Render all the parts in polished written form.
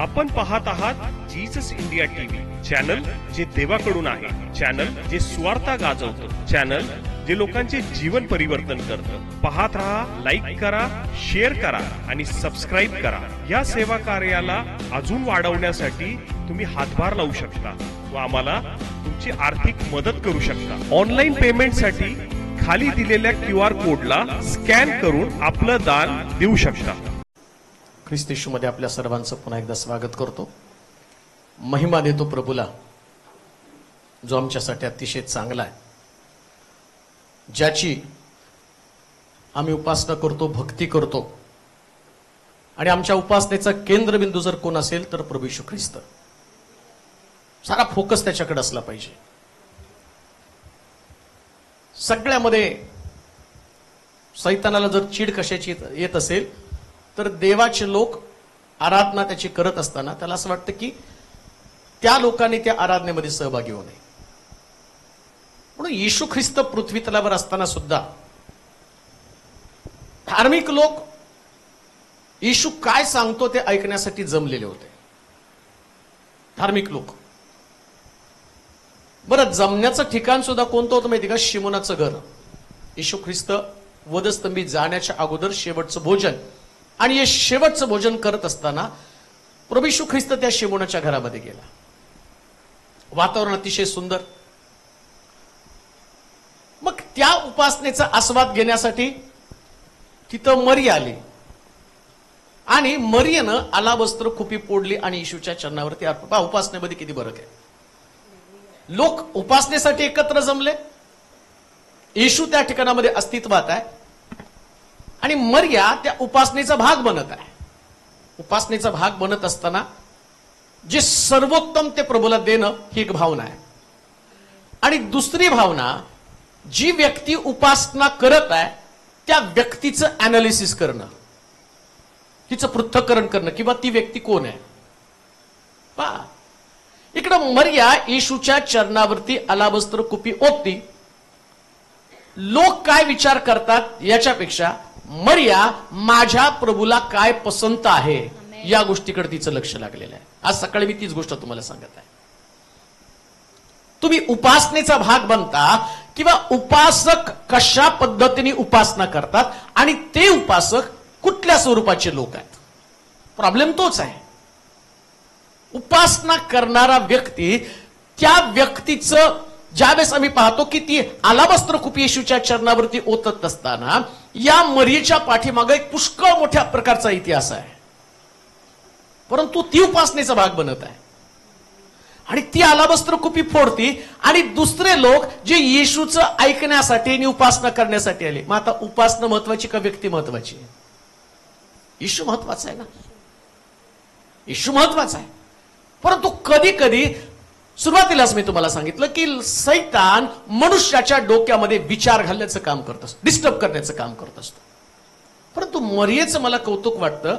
आपण पाहत आहात जीसस इंडिया टीव्ही, चॅनल जे देवाकडून आहे, चॅनल जे स्वार्था गाजवतं, चॅनल जे लोकांचे जीवन परिवर्तन करतं. पाहत राहा, लाईक करा, शेअर करा आणि सबस्क्राईब करा. या सेवा कार्याला अजून वाढवण्यासाठी तुम्ही हातभार लावू शकता व आम्हाला तुमची आर्थिक मदत करू शकता. ऑनलाईन पेमेंटसाठी खाली दिलेल्या QR कोडला स्कॅन करून आपलं दान देऊ शकता. ख्रिस्त येशूमध्ये आपल्या सर्वांचं पुन्हा एकदा स्वागत करतो. महिमा देतो प्रभूला, जो आमच्यासाठी अतिशय चांगला आहे, ज्याची आम्ही उपासना करतो, भक्ती करतो. आणि आमच्या उपासनेचा केंद्रबिंदू जर कोण असेल तर प्रभू येशू ख्रिस्त. सारा फोकस त्याच्याकडे असला पाहिजे. सगळ्यामध्ये सैतानाला जर चीड कशाची येत असेल तर देवाचे लोक आराधना त्याची करत असताना त्याला असं वाटतं की त्या लोकांनी त्या आराधनेमध्ये सहभागी होऊ नये. म्हणून येशू ख्रिस्त पृथ्वी तलावर असताना सुद्धा धार्मिक लोक येशू काय सांगतो ते ऐकण्यासाठी जमलेले होते. धार्मिक लोक. बरं, जमण्याचं ठिकाण सुद्धा कोणतं होतं माहिती का? शिमोनाचं घर. येशू ख्रिस्त वधस्तंभी जाण्याच्या अगोदर शेवटचं भोजन, आणि हे शेवटचं भोजन करत असताना प्रभू येशू ख्रिस्त त्या शिमोनाच्या घरामध्ये गेला. वातावरण अतिशय सुंदर. मग त्या उपासनेचा आस्वाद घेण्यासाठी तिथं मरी आली आणि मरियेनं आलाबस्त्र खुपी पोडली आणि येशूच्या चरणावरती अर्पण. उपासनेमध्ये किती फरक आहे. लोक उपासनेसाठी एकत्र जमले, येशू त्या ठिकाणामध्ये अस्तित्वात आहे आणि मरिया त्या उपासनेचा भाग बनत आहे. उपासनेचा भाग बनत असताना जे सर्वोत्तम ते प्रभूला देणं ही एक भावना आहे. आणि दुसरी भावना, जी व्यक्ती उपासना करत आहे त्या व्यक्तीचं अनालिसिस करणं, तिचं पृथक्करण करणं, किंवा ती व्यक्ती कोण आहे. पहा, इकडं मरिया येशूच्या चरणावरती अलाबस्त्र कुपी ओतती. लोक काय विचार करतात याच्यापेक्षा मरिया माझ्या प्रभूला काय पसंत आहे या गोष्टीकडे तिचं लक्ष लागलेलं आहे. आज सकाळी मी तीच गोष्ट तुम्हाला सांगत आहे. तुम्ही उपासनेचा भाग बनता किंवा उपासक कशा पद्धतीने उपासना करतात आणि ते उपासक कुठल्या स्वरूपाचे लोक आहेत. प्रॉब्लेम तोच आहे. उपासना करणारा व्यक्ती, त्या व्यक्तीचं ज्यावेळेस आम्ही पाहतो की ती आलाबस्त्र कुपी येशूच्या चरणावरती ओतत असताना या मरियेच्या पाठीमागे एक पुष्कळ मोठ्या प्रकारचा इतिहास आहे. परंतु ती उपासनेचा भाग बनत आहे आणि ती आलाबस्त्र कुपी फोडती आणि दुसरे लोक जे येशूचं ऐकण्यासाठी आणि उपासना करण्यासाठी आले. मग आता उपासना महत्वाची का व्यक्ती महत्वाची? येशू महत्वाचा आहे ना. येशू महत्वाचा आहे. परंतु कधी कधी सुरुवातीलाच मी तुम्हाला सांगितलं की सैतान मनुष्याच्या डोक्यामध्ये विचार घालण्याचं काम करत असतो, डिस्टर्ब करण्याचं काम करत असतो. परंतु मरियेचं मला कौतुक वाटतं,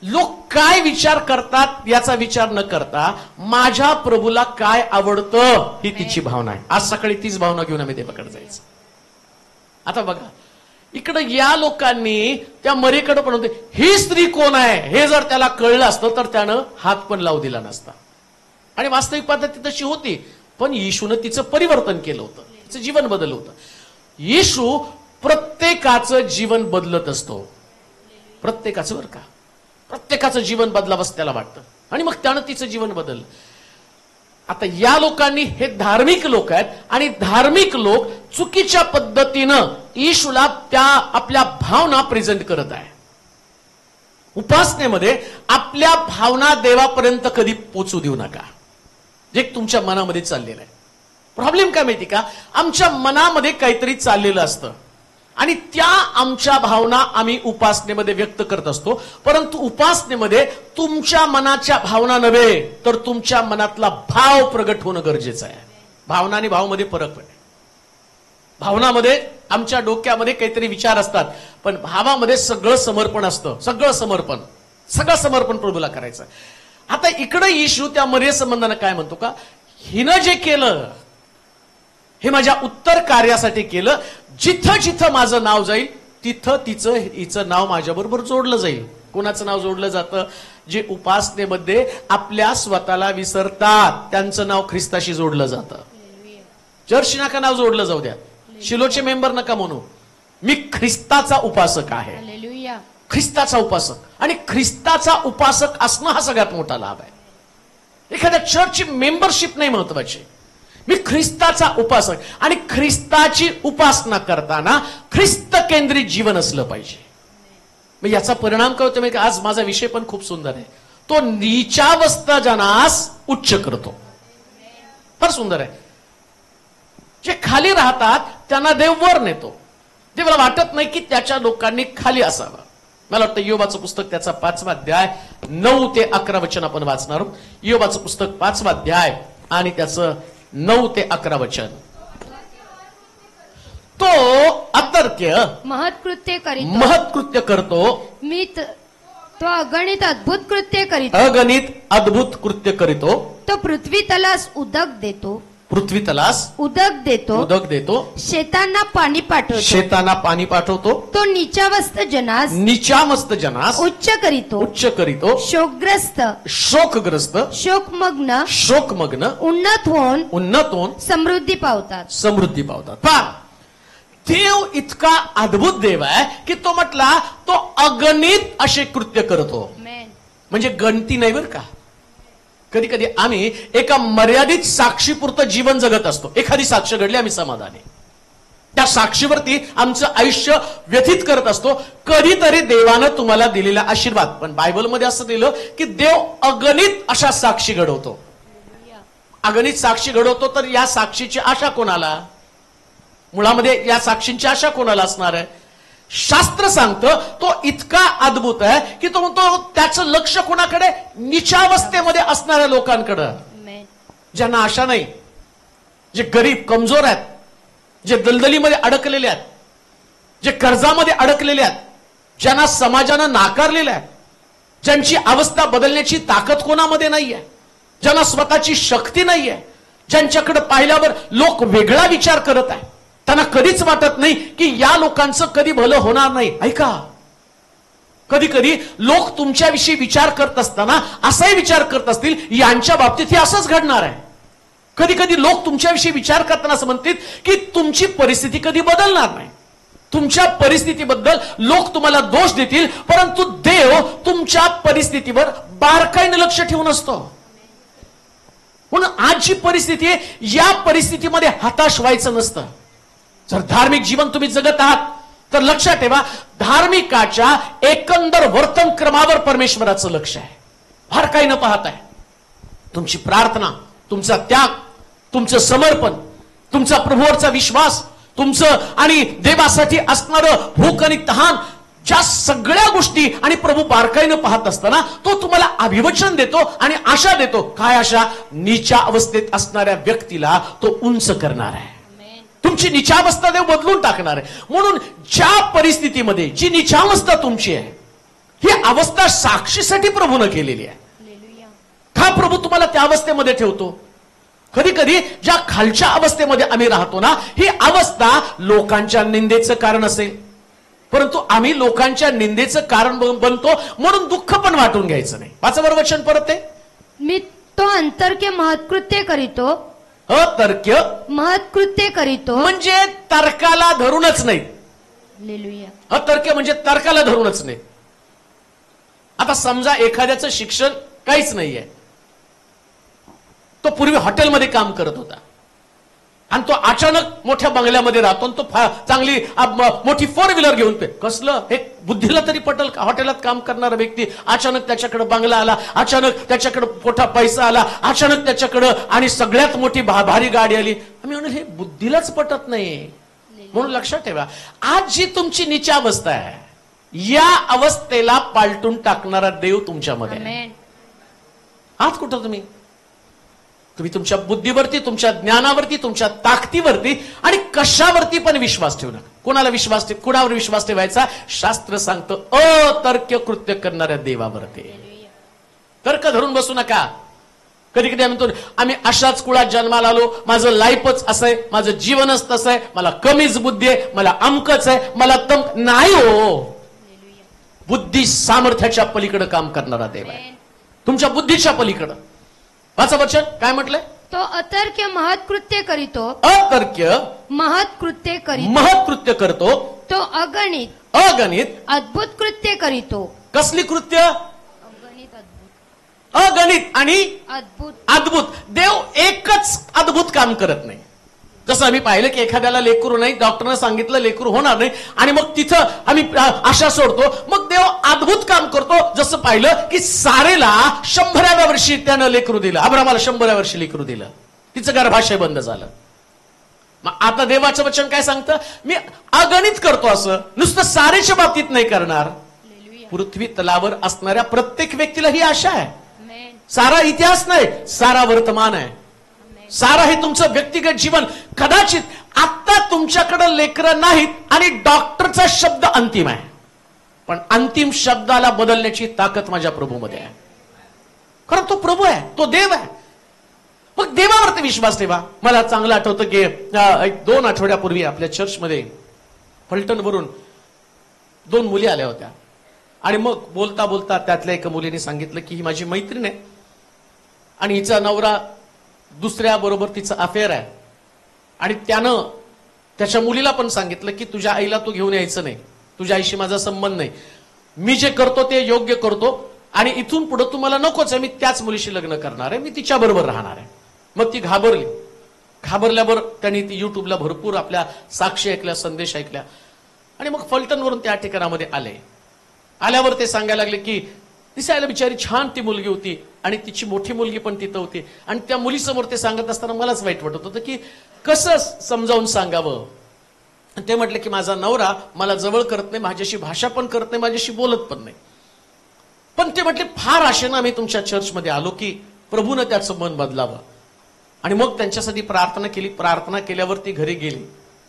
लोक काय विचार करतात याचा विचार न करता माझ्या प्रभूला काय आवडतं ही तिची भावना आहे. आज सकाळी तीच भावना घेऊन आम्ही देवाकडे जायचं. आता बघा, इकडे या लोकांनी त्या मरियेकडे पण होते, ही स्त्री कोण आहे हे जर त्याला कळलं असतं तर त्यानं हात पण लावू दिला नसता. आणि वास्तविक पद्धती तशी होती, पण येशूनं तिचं परिवर्तन केलं होतं, तिचं जीवन बदललं होतं. येशू प्रत्येकाचं जीवन बदलत असतो. प्रत्येकाचं, बरं का, प्रत्येकाचं जीवन बदलावंच त्याला वाटतं आणि मग त्यानं तिचं जीवन बदललं. आता या लोकांनी, हे धार्मिक लोक आहेत आणि धार्मिक लोक चुकीच्या पद्धतीनं येशूला त्या आपल्या भावना प्रेझेंट करत आहे. उपासनेमध्ये आपल्या भावना देवापर्यंत कधी पोचू देऊ नका, जे तुमच्या मनामध्ये चाललेलं आहे. प्रॉब्लेम काय माहिती का? आमच्या मनामध्ये काहीतरी चाललेलं असतं आणि त्या आमच्या भावना आम्ही उपासनेमध्ये व्यक्त करत असतो. परंतु उपासनेमध्ये तुमच्या मनाच्या भावना नव्हे तर तुमच्या मनातला भाव प्रगट होणं गरजेचं आहे. भावना आणि भावमध्ये फरक आहे. भावनामध्ये आमच्या डोक्यामध्ये काहीतरी विचार असतात, पण भावामध्ये सगळं समर्पण असतं. सगळं समर्पण प्रभूला करायचं. आता इकडे येशू त्या मरिये संबंधानं काय म्हणतो का, हिनं जे केलं हे माझ्या उत्तर कार्यासाठी केलं. जिथं जिथं माझं नाव जाईल तिथं हिचं नाव माझ्याबरोबर जोडलं जाईल. कोणाचं नाव जोडलं जातं? जे उपासनेमध्ये आपल्या स्वतःला विसरतात त्यांचं नाव ख्रिस्ताशी जोडलं जातं. चर्च नका नाव जोडलं जाऊ द्या, शिलोचे मेंबर नका म्हणू. मी ख्रिस्ताचा उपासक आहे. हालेलुया. ख्रिस्ताचा उपासक, आणि ख्रिस्ताचा उपासक असणं हा सगळ्यात मोठा लाभ आहे. एखाद्या चर्चची मेंबरशिप नाही महत्वाची. मी ख्रिस्ताचा उपासक, आणि ख्रिस्ताची उपासना करताना ख्रिस्त केंद्रित जीवन असलं पाहिजे. मग याचा परिणाम काय होतो माहिती? आज माझा विषय पण खूप सुंदर आहे. तो नीचावस्था जनास उच्च करतो. फार सुंदर आहे. जे खाली राहतात त्यांना देव वर नेतो. देवाला वाटत नाही की त्याच्या लोकांनी खाली असावं. मला वाटतं योबाचं पुस्तक त्याचा 5वा अध्याय 9 ते 11 वचन आपण वाचणार आहोत. योबाचं पुस्तक 5वा अध्याय आणि त्याचं 9 ते 11 वचन. तो अतर्क्य महत्कृत्य करतो. मी तो अगणित अद्भुत कृत्य करीतो. अगणित अद्भुत कृत्य करीतो. तो पृथ्वी तलास उदक देतो. पृथ्वी तलास उदक देतो. शेतांना पाणी पाठवतो. शेतांना पाणी पाठवतो. तो नीचावस्थ जनास उच्च करीतो. शोकग्रस्त शोकमग्न उन्नत होऊन समृद्धी पावतात. पहा, देव इतका अद्भुत देव आहे की तो म्हटला तो अगणित असे कृत्य करतो. म्हणजे गणती नाही बरं का. कधी कधी आम्ही एका मर्यादित साक्षीपुरतं जीवन जगत असतो. एखादी साक्ष घडली, आम्ही समाधानी, त्या साक्षीवरती आमचं आयुष्य व्यतीत करत असतो. कधीतरी देवानं तुम्हाला दिलेला आशीर्वाद. पण बायबलमध्ये असं दिलं की देव अगणित अशा साक्षी घडवतो. अगणित साक्षी घडवतो. तर या साक्षीची आशा कोणाला? मुळामध्ये या साक्षींची आशा कोणाला असणार आहे? शास्त्र सांगतं तो इतका अद्भुत आहे की तो म्हणतो त्याचं लक्ष कोणाकडे? नीचावस्थेमध्ये असणाऱ्या लोकांकडे, ज्यांना आशा नाही, जे गरीब कमजोर आहेत, जे दलदलीमध्ये अडकलेले आहेत, जे कर्जामध्ये अडकलेले आहेत, ज्यांना समाजानं नाकारलेलं आहे, ज्यांची अवस्था बदलण्याची ताकद कोणामध्ये नाहीये, ज्यांना स्वतःची शक्ती नाहीये, ज्यांच्याकडे पाहिल्यावर लोक वेगळा विचार करत आहे, त्यांना कधीच वाटत नाही की या लोकांचं कधी भलं होणार नाही. ऐका, कधी कधी लोक तुमच्याविषयी विचार करत असताना असाही विचार करत असतील यांच्या बाबतीत हे असंच घडणार आहे. कधी कधी लोक तुमच्याविषयी विचार करताना असं म्हणतील की तुमची परिस्थिती कधी बदलणार नाही. तुमच्या परिस्थितीबद्दल लोक तुम्हाला दोष देतील, परंतु देव तुमच्या परिस्थितीवर बारकाईने लक्ष ठेवून असतो. म्हणून आज जी परिस्थिती आहे या परिस्थितीमध्ये हताश व्हायचं नसतं. जर धार्मिक जीवन तुम्ही जगत आहात तर लक्षात ठेवा, धार्मिकाच्या एकंदर वर्तन क्रमावर परमेश्वराचं लक्ष आहे. फार काही न पाहत आहे. तुमची प्रार्थना, तुमचा त्याग, तुमचं समर्पण, तुमचा प्रभूवरचा विश्वास, तुमचं आणि देवासाठी असणारं भूक आणि तहान, ज्या सगळ्या गोष्टी आणि प्रभू बारकाईनं पाहत असताना तो तुम्हाला अभिवचन देतो आणि आशा देतो. काय आशा? नीच्या अवस्थेत असणाऱ्या व्यक्तीला तो उंच करणार आहे. तुमची निचावस्था देव बदलून टाकणार आहे. म्हणून ज्या परिस्थितीमध्ये जी निचावस्था तुमची आहे ही अवस्था साक्षीसाठी प्रभूनं केलेली आहे. का प्रभू तुम्हाला त्या अवस्थेमध्ये ठेवतो? कधी कधी ज्या खालच्या अवस्थेमध्ये आम्ही राहतो ना, ही अवस्था लोकांच्या निंदेचं कारण असेल, परंतु आम्ही लोकांच्या निंदेचं कारण बनतो म्हणून दुःख पण वाटून घ्यायचं नाही. 5वर वचन परत आहे. मी तो अंतर्क्य महत्कृत्य करीतो. अतर्क्य महत्कृत्य करीतो म्हणजे तर्काला धरूनच नाही. हालेलुया. अतर्क्य म्हणजे तर्काला धरूनच नाही. आता समजा एखाद्याचं शिक्षण काहीच नाहीये, तो पूर्वी हॉटेलमध्ये काम करत होता आणि तो अचानक मोठ्या बंगल्यामध्ये राहतो, तो चांगली मोठी 4 व्हीलर घेऊन कसलं हे बुद्धीला तरी पटल का? हॉटेलात काम करणारा व्यक्ती अचानक त्याच्याकडे बंगला आला, अचानक त्याच्याकडे मोठा पैसा आला, अचानक त्याच्याकडे आणि सगळ्यात मोठी भारी गाडी आली. आम्ही म्हणून हे बुद्धीलाच पटत नाही. म्हणून लक्षात ठेवा, आज जी तुमची नीचावस्था आहे या अवस्थेला पालटून टाकणारा देव तुमच्यामध्ये आहे. आज कुठं तुम्ही तुमच्या बुद्धीवरती, तुमच्या ज्ञानावरती, तुमच्या ताकदीवरती आणि कशावरती पण विश्वास ठेवू नका. कुणावर विश्वास ठेवायचा? शास्त्र सांगतं अतर्क्य कृत्य करणाऱ्या देवावरती. तर्क धरून बसू नका. कधी कधी आम्ही म्हणतो आम्ही अशाच कुळात जन्माला आलो, माझं लाईफच असं आहे, माझं जीवनच तसं आहे, मला कमीच बुद्धी आहे, मला अमकच आहे, मला नाही हो. बुद्धी सामर्थ्याच्या पलीकडे काम करणारा देव आहे. तुमच्या बुद्धीच्या पलीकडं. वाचा वचन काय म्हटलंय? तो अतर्क्य महत्कृत्य करीतो. अतर्क्य महत्कृत्य करीतो. महत्कृत्य करतो. तो अगणित अगणित अद्भुत कृत्य करीतो. कसली कृत्य? अगणित अद्भुत. अगणित आणि अद्भुत. अद्भुत. देव एकच अद्भुत काम करत नाही. जसं आम्ही पाहिलं की एखाद्याला लेकरू नाही, डॉक्टरनं सांगितलं लेकरू होणार नाही, आणि मग तिथं आम्ही आशा सोडतो. मग देव अद्भुत काम करतो. जसं पाहिलं की सारेला 100व्या वर्षी त्यानं लेकरू दिलं. अब्रामाला 100व्या वर्षी लेकरू दिलं. तिचं गर्भाशय बंद झालं. मग आता देवाचं वचन काय सांगतं? मी अगणित करतो. असं नुसतं सारेच्या बाबतीत नाही करणार. पृथ्वी तलावर असणाऱ्या प्रत्येक व्यक्तीला ही आशा आहे. सारा इतिहास नाही, सारा वर्तमान आहे. सारा हे तुमचं व्यक्तिगत जीवन. कदाचित आता तुमच्याकडे लेकरं नाहीत आणि डॉक्टरचा शब्द अंतिम आहे, पण अंतिम शब्दाला बदलण्याची ताकद माझ्या प्रभूमध्ये आहे. कारण तो प्रभू आहे, तो देव आहे. मग देवावरती विश्वास ठेवा. मला चांगलं आठवतं की 2 आठवड्यापूर्वी आपल्या चर्चमध्ये फलटणवरून 2 मुली आल्या होत्या. आणि मग बोलता बोलता त्यातल्या एका मुलीने सांगितलं की ही माझी मैत्रीण आहे आणि हिचा नवरा दुसऱ्या बरोबर तिचं अफेअर आहे, आणि त्यानं त्याच्या मुलीला पण सांगितलं की तुझ्या आईला तू घेऊन यायचं नाही, तुझ्या आईशी माझा संबंध नाही, मी जे करतो ते योग्य करतो आणि इथून पुढे तू मला नकोच आहे, मी त्याच मुलीशी लग्न करणार आहे, मी तिच्या बरोबर राहणार आहे. मग ती घाबरली. घाबरल्यावर त्यांनी ती युट्यूबला भरपूर आपल्या साक्षी ऐकल्या, संदेश ऐकल्या, आणि मग फलटणवरून त्या ठिकाणामध्ये आले. आल्यावर ते सांगायला लागले की दिसायला बिचारी छान ती मुलगी होती आणि तिची मोठी मुलगी पण तिथं होती. आणि त्या मुलीसमोर ते सांगत असताना मलाच वाईट वाटत होतं की कसं समजावून सांगावं. ते म्हटले की माझा नवरा मला जवळ करत नाही, माझ्याशी भाषा पण करत नाही, माझ्याशी बोलत पण नाही. पण ते म्हटले फार आशेनं आम्ही तुमच्या चर्चमध्ये आलो की प्रभूनं त्याचं मन बदलावं. आणि मग त्यांच्यासाठी प्रार्थना केली. प्रार्थना केल्यावर ती घरी गेली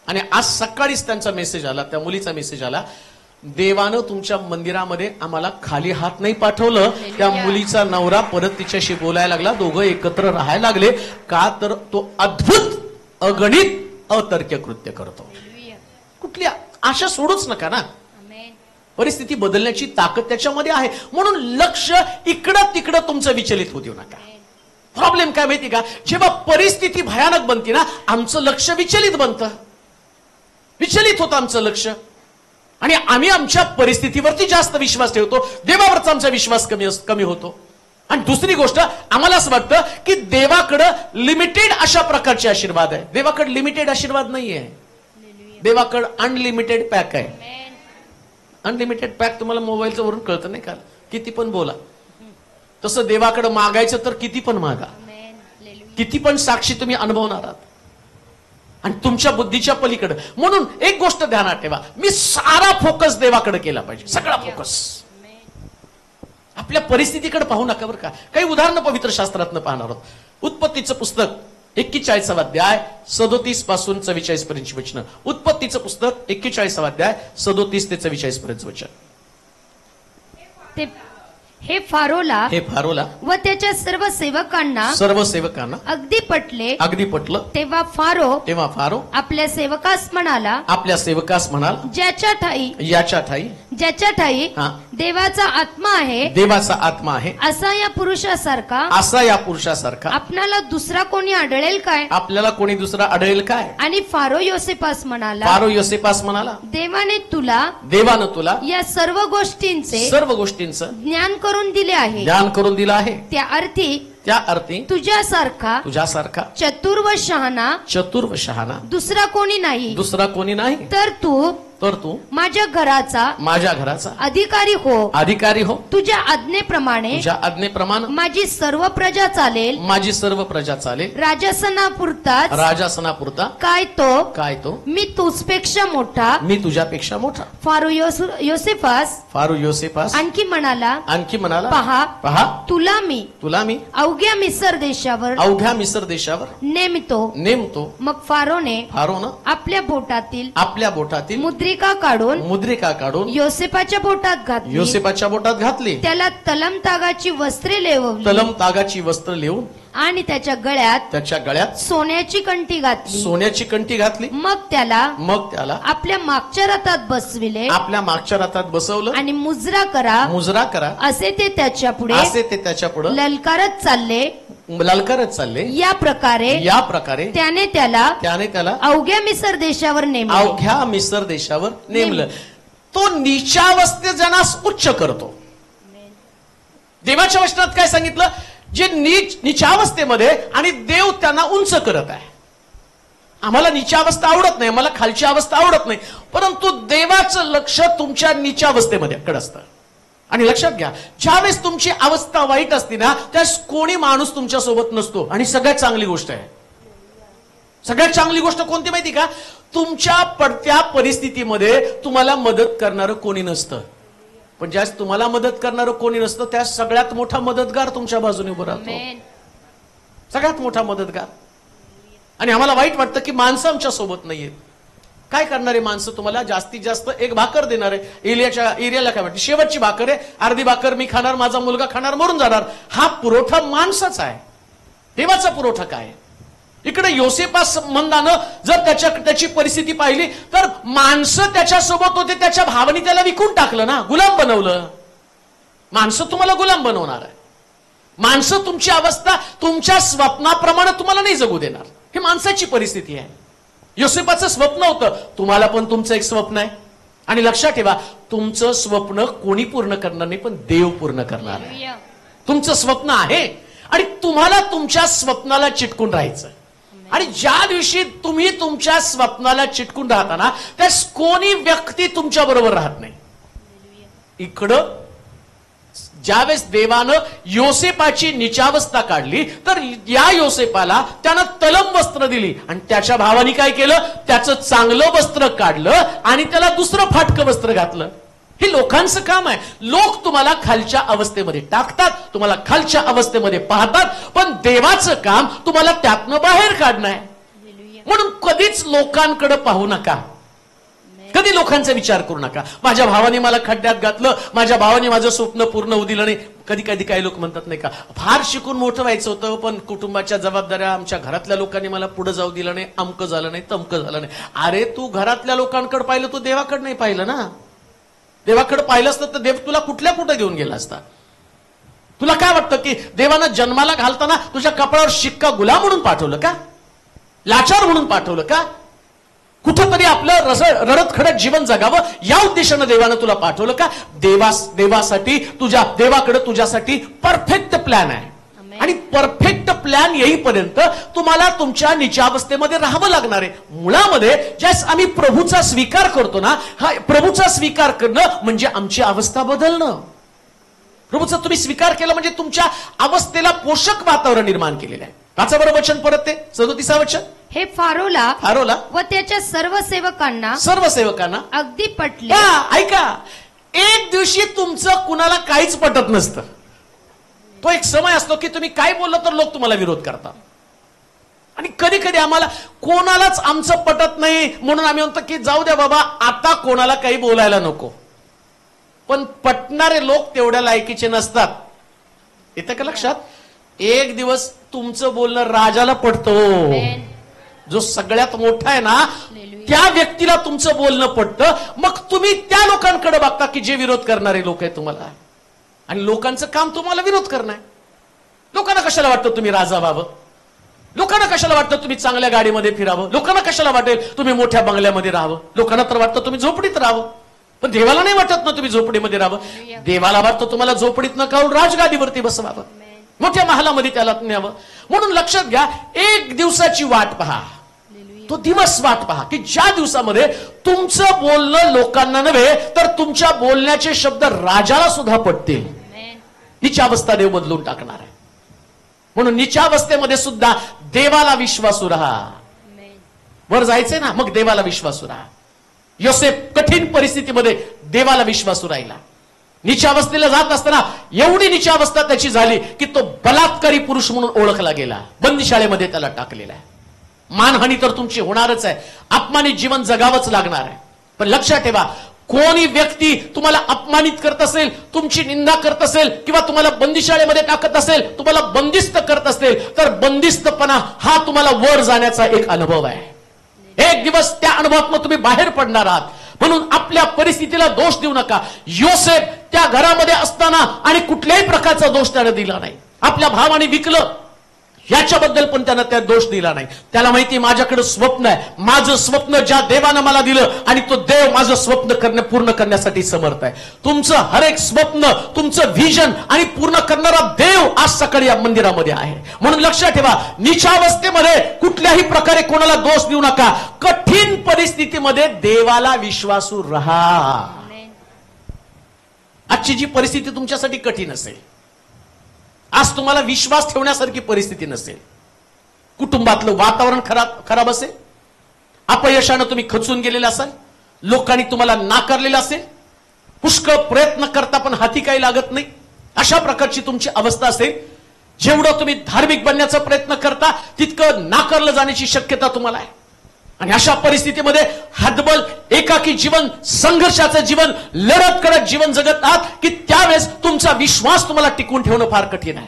आणि आज सकाळीच त्यांचा मेसेज आला, त्या मुलीचा मेसेज आला, देवानं तुमच्या मंदिरामध्ये आम्हाला खाली हात नाही पाठवलं. त्या मुलीचा नवरा परत तिच्याशी बोलायला लागला, दोघं एकत्र राहायला लागले. का तर तो अद्भुत अगणित अतर्क्य कृत्य करतो. कुठली आशा सोडूच नका ना. परिस्थिती बदलण्याची ताकद त्याच्यामध्ये आहे. म्हणून लक्ष इकडं तिकडं तुमचं विचलित होऊ देऊ नका. प्रॉब्लेम काय माहिती का? जेव्हा परिस्थिती भयानक बनते ना, आमचं लक्ष विचलित बनतं. विचलित होतं आमचं लक्ष आणि आम्ही आमच्या परिस्थितीवरती जास्त विश्वास ठेवतो, देवावरचा आमचा विश्वास कमी होतो. आणि दुसरी गोष्ट, आम्हाला असं वाटतं की देवाकडं लिमिटेड अशा प्रकारचे आशीर्वाद आहे. देवाकडे लिमिटेड आशीर्वाद नाहीये. देवाकडे अनलिमिटेड पॅक आहे. अनलिमिटेड पॅक तुम्हाला मोबाईलचं वरून कळतं नाही का? किती पण बोला. तसं देवाकडे मागायचं तर किती पण मागा, किती पण साक्षी तुम्ही अनुभवणार आहात आणि तुमच्या बुद्धीच्या पलीकडे. म्हणून एक गोष्ट ध्यानात ठेवा, मी सारा फोकस देवाकडे केला पाहिजे. सगळा फोकस आपल्या परिस्थितीकडे पाहू नका बरं का. काही उदाहरणं पवित्र शास्त्रातनं पाहणार आहोत. उत्पत्तीचं पुस्तक 41वा अध्याय 37 पासून 44 पर्यंतची वचनं. उत्पत्तीचं पुस्तक 41वा अध्याय 37 ते 44 पर्यंत वचन. हे फारोला व त्याच्या सर्व सेवकांना अगदी पटलं. तेव्हा फारो आपल्या सेवकास म्हणाला, ज्याच्या ठाई देवाचा आत्मा आहे असा या पुरुषासारखा आपणाला दुसरा कोणी आढळेल काय? आपल्याला कोणी दुसरा आढळेल काय? आणि फारो योसेपास म्हणाला, देवानं तुला या सर्व गोष्टींचं ज्ञान करून दिलं आहे. त्या अर्थी तुझ्यासारखा चतुर व शहाणा दुसरा कोणी नाही. तर तू माझ्या घराचा अधिकारी हो. तुझ्या आज्ञेप्रमाणे माझी सर्व प्रजा चालेल. राजासनापुरता काय तो मी तुझ्यापेक्षा मोठा. फारो योसेफास आणखी म्हणाला, पहा तुला मी अवघ्या मिसर देशावर नेमतो. मग फारोनं आपल्या बोटातील मुद्रिका काढून योसेपाच्या बोटात घातली. योसेपाच्या बोटात घातली. त्याला तलम तागाची वस्त्रे लेवली. तलम तागाची वस्त्र लिहून आणि त्याच्या गळ्यात सोन्याची कंठी घातली. मग त्याला आपल्या मागच्या रथात बसविले. मागच्या रथात बसवलं आणि मुजरा करा असे ते त्याच्या पुढे ललकारत चालले. या प्रकारे त्याने त्याला अवघ्या मिसर देशावर नेमलं. तो नीचावस्थेजनास उच्च करतो. देवाच्या वचनात काय सांगितलं? जे नीचावस्थेमध्ये आणि देव त्यांना उंच करत आहे. आम्हाला नीचावस्था आवडत नाही, आम्हाला खालची अवस्था आवडत नाही, परंतु देवाचं लक्ष तुमच्या नीचावस्थेमध्ये कडे असतं. आणि लक्षात घ्या, ज्यावेळेस तुमची अवस्था वाईट असते ना, त्यावेळेस कोणी माणूस तुमच्या सोबत नसतो. आणि सगळ्यात चांगली गोष्ट आहे, सगळ्यात चांगली गोष्ट कोणती माहिती का? तुमच्या पडत्या परिस्थितीमध्ये तुम्हाला मदत करणारं कोणी नसतं. पण ज्यावेळेस तुम्हाला मदत करणारं कोणी नसतं, त्या सगळ्यात मोठा मदतगार तुमच्या बाजूने उभं राहतो. सगळ्यात मोठा मदतगार. आणि आम्हाला वाईट वाटतं की माणसं आमच्या सोबत नाहीयेत. काय करणारे माणसं? तुम्हाला जास्तीत जास्त एक भाकर देणार आहे. एरियाला काय वाटतं? शेवटची भाकर आहे, अर्धी भाकर मी खाणार, माझा मुलगा खाणार, मरून जाणार. हा पुरवठा माणसाचा आहे. देवाचा पुरवठा काय? इकडे योसेपा संबंधानं जर त्याची परिस्थिती पाहिली तर माणसं त्याच्यासोबत होते, त्याच्या भावाने त्याला विकून टाकलं ना, गुलाम बनवलं. माणसं तुम्हाला गुलाम बनवणार आहे. माणसं तुमची अवस्था तुमच्या स्वप्नाप्रमाणे तुम्हाला नाही जगू देणार. ही माणसाची परिस्थिती आहे. योसेपाचं स्वप्न होतं, तुम्हाला पण तुमचं एक स्वप्न आहे. आणि लक्षात ठेवा, तुमचं स्वप्न कोणी पूर्ण करणार नाही, पण देव पूर्ण करणार आहे. तुमचं स्वप्न आहे आणि तुम्हाला तुमच्या स्वप्नाला चिटकून राहायचं. आणि ज्या दिवशी तुम्ही तुमच्या स्वप्नाला चिटकून राहताना, त्यास कोणी व्यक्ती तुमच्या बरोबर राहत नाही. इकडं ज्यावेळेस देवानं योसेपाची नीचावस्था काढली, तर या योसेपाला त्यानं तलम वस्त्र दिली. आणि त्याच्या भावाने काय केलं? त्याचं चांगलं वस्त्र काढलं आणि त्याला दुसरं फाटकं वस्त्र घातलं. हे लोकांचं काम आहे. लोक तुम्हाला खालच्या अवस्थेमध्ये टाकतात, तुम्हाला खालच्या अवस्थेमध्ये पाहतात, पण देवाचं काम तुम्हाला त्यातनं बाहेर काढणं आहे. म्हणून कधीच लोकांकडे पाहू नका, कधी लोकांचा विचार करू नका. माझ्या भावाने मला खड्ड्यात घातलं, माझ्या भावाने माझं स्वप्न पूर्ण होऊ दिलं नाही. कधी कधी काही लोक म्हणतात नाही का, फार शिकून मोठं व्हायचं होतं, पण कुटुंबाच्या जबाबदाऱ्या, आमच्या घरातल्या लोकांनी मला पुढे जाऊ दिलं नाही, अमकं झालं नाही, तमकं झालं नाही. अरे तू घरातल्या लोकांकडे पाहिलं, तू देवाकडे नाही पाहिलं ना. देवाकडे पाहिलं असतं तर देव तुला कुठे घेऊन गेला असता. तुला काय वाटतं की देवानं जन्माला घालताना तुझ्या कपाळावर शिक्का गुलाम म्हणून पाठवलं का? लाचार म्हणून पाठवलं का? कुठंतरी आपलं रडत खडत जीवन जगावं या उद्देशानं देवानं तुला पाठवलं का? देवासाठी देवाकडे तुझ्यासाठी परफेक्ट प्लॅन आहे. आणि परफेक्ट प्लॅन येईपर्यंत तुम्हाला तुमच्या नीचावस्थेमध्ये राहावं लागणार आहे. मुळामध्ये ज्यास आम्ही प्रभूचा स्वीकार करतो ना, हा प्रभूचा स्वीकार करणं म्हणजे आमची अवस्था बदलणं. प्रभूचा तुम्ही स्वीकार केला म्हणजे तुमच्या अवस्थेला पोषक वातावरण निर्माण केलेलं आहे. वाचा बरं वचन परत, ते 37 वचन. हे फारोला व त्याच्या सर्व सेवकांना अगदी पटले. ऐका, एक दिवशी तुमचं कुणाला काहीच पटत नसतं. तो एक समय असतो की तुम्ही काय बोललं तर लोक तुम्हाला विरोध करतात. आणि कधी कधी आम्हाला कोणालाच आमचं पटत नाही, म्हणून आम्ही म्हणतो की जाऊ द्या बाबा, आता कोणाला काही बोलायला नको. पण पटणारे लोक तेवढ्या लायकीचे नसतात. येतं का लक्षात? एक दिवस तुमचं बोलणं राजाला पटतं. जो सगळ्यात मोठा आहे ना, त्या व्यक्तीला तुमचं बोलणं पटतं. मग तुम्ही त्या लोकांकडे बघता की जे विरोध करणारे लोक आहेत तुम्हाला. आणि लोकांचं काम तुम्हाला विरोध करणं आहे. लोकांना कशाला वाटतं तुम्ही राजा व्हावं? लोकांना कशाला वाटतं तुम्ही चांगल्या गाडीमध्ये फिरावं? लोकांना कशाला वाटेल तुम्ही मोठ्या बंगल्यामध्ये राहावं? लोकांना तर वाटतं तुम्ही झोपडीत राहावं. पण देवाला नाही वाटत ना तुम्ही झोपडीमध्ये राहावं. देवाला वाटतं तुम्हाला झोपडीत न काढून राजगादीवरती बसवावं, मोठ्या महालामध्ये त्याला न्यावं. म्हणून लक्षात घ्या, एक दिवसाची वाट पहा, तो दिवस वाट पहा की ज्या दिवसामध्ये तुमचं बोलणं लोकांना नव्हे तर तुमच्या बोलण्याचे शब्द राजाला सुद्धा पटतील. नीचावस्था देव बदलून टाकणार आहे. म्हणून नीचावस्थेमध्ये सुद्धा देवाला विश्वासू राहा. वर जायचंय ना, मग देवाला विश्वासू राहा. योसेफ कठीण परिस्थितीमध्ये देवाला विश्वासू राहिला. नीचावस्थेला जात असताना एवढी नीचावस्था त्याची झाली की तो बलात्कारी पुरुष म्हणून ओळखला गेला. बंदीशाळेमध्ये त्याला टाकलेला आहे. मानहानी तर तुमची होणारच आहे. अपमानित जीवन जगावंच लागणार आहे. पण लक्षात ठेवा, कोणी व्यक्ती तुम्हाला अपमानित करत असेल, तुमची निंदा करत असेल, किंवा तुम्हाला बंदिशाळेमध्ये टाकत असेल, तुम्हाला बंदिस्त करत असेल, तर बंदिस्तपणा हा तुम्हाला वर जाण्याचा एक अनुभव आहे. एक दिवस त्या अनुभवातून तुम्ही बाहेर पडणार आहात. म्हणून आपल्या परिस्थितीला दोष देऊ नका. योसेफ त्या घरामध्ये असताना आणि कुठल्याही प्रकारचा दोष त्याने दिला नाही. आपल्या भावाने विकलं याच्याबद्दल पण त्यानं त्या दोष दिला नाही. त्याला माहिती माझ्याकडे स्वप्न आहे, माझं स्वप्न ज्या देवानं मला दिलं आणि तो देव माझं स्वप्न पूर्ण करण्यासाठी समर्थ आहे. तुमचं हर एक स्वप्न, तुमचं व्हिजन आणि पूर्ण करणारा देव आज सकाळी या मंदिरामध्ये आहे. म्हणून लक्षात ठेवा, नीचावस्थेमध्ये कुठल्याही प्रकारे कोणाला दोष देऊ नका. कठीण परिस्थितीमध्ये देवाला विश्वासू राहा. आजची जी परिस्थिती तुमच्यासाठी कठीण असेल, आज तुम्हाला विश्वास ठेवण्यासारखी परिस्थिती नसेल, कुटुंबातलं वातावरण खराब असेल, अपयशानं तुम्ही खचून गेलेला असाल, लोकांनी तुम्हाला नाकारलेलं असेल, पुष्कळ प्रयत्न करता पण हाती काही लागत नाही, अशा प्रकारची तुमची अवस्था असेल, जेवढं तुम्ही धार्मिक बनण्याचा प्रयत्न करता तितकं नाकारलं जाण्याची शक्यता तुम्हाला आहे. आणि अशा परिस्थितीमध्ये हतबल एकाकी जीवन, संघर्षाचं जीवन, लढत करत जीवन जगत आहात की त्यावेळेस तुमचा विश्वास तुम्हाला टिकून ठेवणं फार कठीण आहे.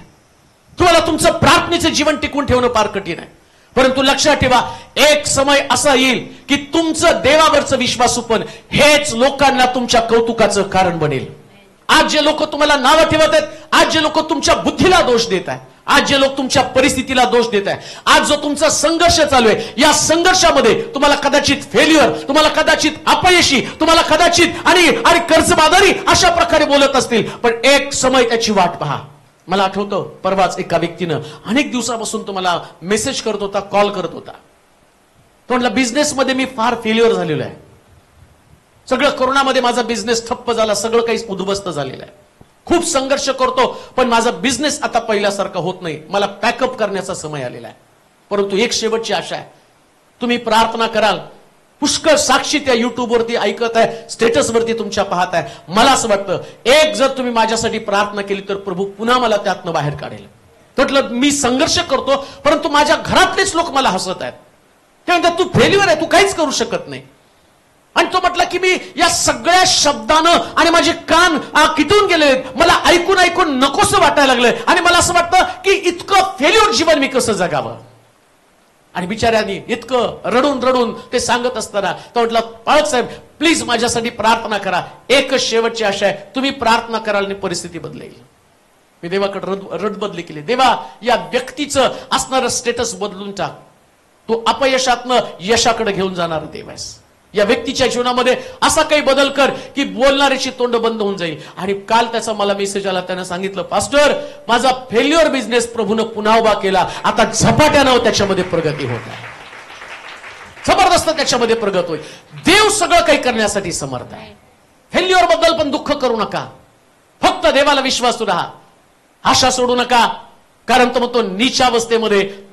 तुम्हाला तुमचं प्रार्थनेचं जीवन टिकून ठेवणं फार कठीण आहे. परंतु लक्षात ठेवा, एक समय असा येईल की तुमचं देवावरचं विश्वासूपण हेच लोकांना तुमच्या कौतुकाचं कारण बनेल. आज जे लोक तुम्हाला नावं ठेवत आहेत, आज जे लोक तुमच्या बुद्धीला दोष देत आहेत, आज जे लोक तुमच्या परिस्थितीला दोष देत आहे, आज जो तुमचा संघर्ष चालू आहे, या संघर्षामध्ये तुम्हाला कदाचित फेल्युअर, तुम्हाला कदाचित अपयशी, तुम्हाला कदाचित आणि कर्जबाजारी अशा प्रकारे बोलत असतील, पण एक समय त्याची वाट पहा. मला आठवतं, परवाच एका व्यक्तीनं अनेक दिवसापासून तुम्हाला मेसेज करत होता, कॉल करत होता. तो म्हटला, बिझनेसमध्ये मी फार फेल्युअर झालेलो आहे, सगळं कोरोनामध्ये माझा बिझनेस ठप्प झाला, सगळं काही उद्ध्वस्त झालेलं आहे, खूप संघर्ष करतो पण माझा बिझनेस आता पहिल्यासारखा होत नाही, मला पॅकअप करण्याचा समय आलेला आहे. परंतु एक शेवटची आशा आहे, तुम्ही प्रार्थना कराल. पुष्कळ साक्षी त्या युट्यूबवरती ऐकत आहे, स्टेटसवरती तुमच्या पाहत आहे. मला असं वाटतं, एक जर तुम्ही माझ्यासाठी प्रार्थना केली तर प्रभू पुन्हा मला त्यातनं बाहेर काढेल. म्हटलं, मी संघर्ष करतो परंतु माझ्या घरातलेच लोक मला हसत आहेत, ते म्हणतात तू फेल्युअर आहे, तू काहीच करू शकत नाही. आणि तो म्हटला की मी या सगळ्या शब्दानं आणि माझे कान किटून गेले, मला ऐकून ऐकून नकोसं वाटायला लागलंय आणि मला असं वाटतं की इतकं फेल्युअर जीवन मी कसं जगावं. आणि बिचाऱ्यांनी इतकं रडून रडून ते सांगत असताना तो म्हटला, पाळक साहेब प्लीज माझ्यासाठी प्रार्थना करा. एकच शेवटची आशा आहे, तुम्ही प्रार्थना कराल आणि परिस्थिती बदलेल. मी देवाकडे रडबदली केली, देवा या व्यक्तीचं असणारं स्टेटस बदलून टाक, तो अपयशातनं यशाकडे घेऊन जाणार देव आहेस. या व्यक्तीच्या जीवनामध्ये असा काही बदल कर की बोलणाऱ्याची तोंड बंद होऊन जाईल. आणि काल त्याचा मला मेसेज आला, त्यानं सांगितलं, पास्टर माझा फेल्युअर बिझनेस प्रभूनं पुन्हा उभा केला, आता झपाट्यानं त्याच्यामध्ये प्रगती होत आहे, जबरदस्त त्याच्यामध्ये प्रगत होईल. देव सगळं काही करण्यासाठी समर्थ आहे. फेल्युअर बद्दल पण दुःख करू नका, फक्त देवाला विश्वासू राहा, आशा सोडू नका. कारण तो म्हणतो,